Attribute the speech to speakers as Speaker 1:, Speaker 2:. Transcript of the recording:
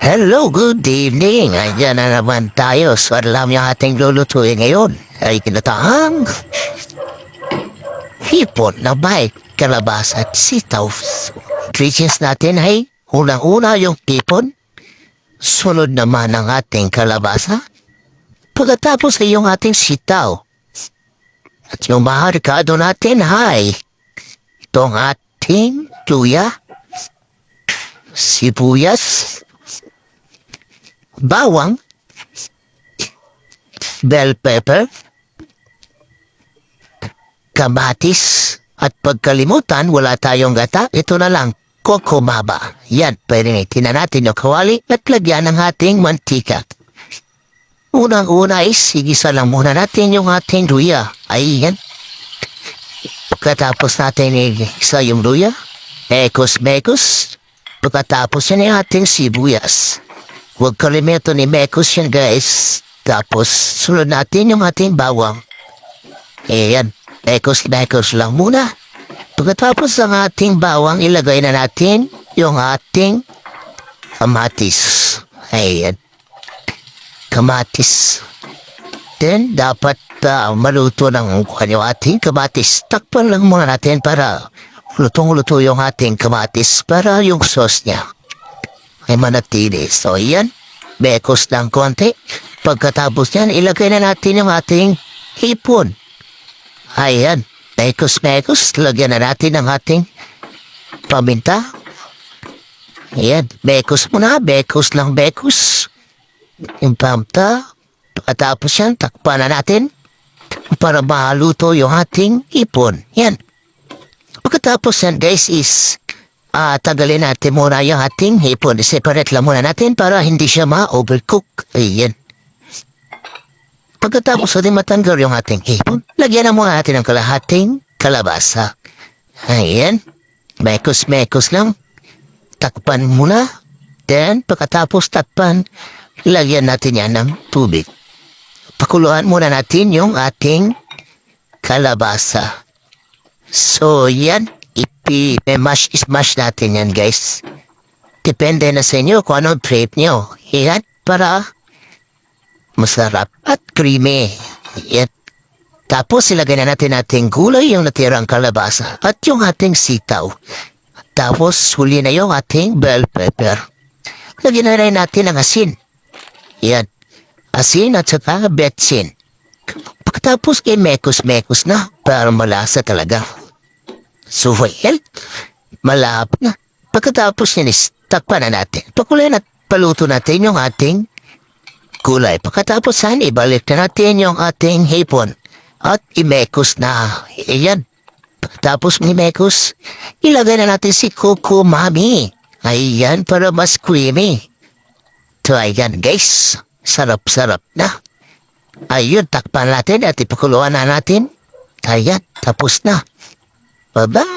Speaker 1: Hello, good evening. Ayan na naman tayo. So, alam yung ating lulutuin ngayon ay kinatahang hipon na may kalabasa at sitaw. Ingredients natin ay unang-una yung hipon, sunod naman ang ating kalabasa, pagkatapos ay yung ating sitaw. At yung maharikado natin ay itong ating luya, sibuyas, bawang, bell pepper, kamatis, at pagkalimutan wala tayong gata, ito na lang, kokomaba. Yan, pwede itinan natin yung kawali at lagyan ng ating mantika. Unang-una is, igisa lang muna natin yung ating luya. Ayan. Pagkatapos natin igisa yung luya, mekos-mekos. Pagkatapos yan yung ating sibuyas. Huwag kalimutan ni mekos yan guys. Tapos sunod natin yung ating bawang. Ayan, mekos-mekos lang muna. Pagkatapos ng ating bawang, ilagay na natin yung ating kamatis. Ayan. Kamatis. Then, dapat maluto ng yung ating kamatis. Takpan lang muna natin para lutong-luto yung ating kamatis para yung sauce niya ay manatili. So, yan. Bekos ng konti. Pagkatapos yan, ilagay na natin yung ating hipon. Ayan. Bekos-bekos. Lagyan na natin ang ating paminta. Ayan. Bekos muna. Bekos lang bekos. Yung paminta. Pagkatapos yan, takpan na natin para maluto yung ating hipon. Yan. Pagkatapos yan guys is tagalin natin muna yung ating hipon. Separate lang muna natin para hindi siya ma-overcook. Ayan. Pagkatapos natin matanggal yung ating hipon, lagyan na muna natin ng kalahating kalabasa. Ayan. Mekos-mekos lang. Takpan muna. Then pagkatapos takpan, lagyan natin yan ng tubig. Pakuluan muna natin yung ating kalabasa. So, yan. Ipi-mash natin yan, guys. Depende na sa inyo kung anong prep nyo. Yan, para masarap at creamy. Yan. Tapos, ilagay na natin ating gulay, yung natirang kalabasa, at yung ating sitaw. Tapos, huli na yung ating bell pepper. Lagyan na rin natin ang asin. Yan. Asin at saka betsin. Pagkatapos, mekos-mekos na para malasa talaga. So, well, malap na. Pagkatapos yan is, takpan na natin. Pakulay at paluto natin yung ating gulay. Pagkatapos yan, ibalik na natin yung ating hipon. At imekos na. Ayan. Pagkatapos imekos, ilagay na natin si kokomami. Ayan, para mas creamy. So, ayan guys. Sarap-sarap na. Ayun, takpan natin at ipakuluan na natin. Ayan, tapos na. Bye-bye!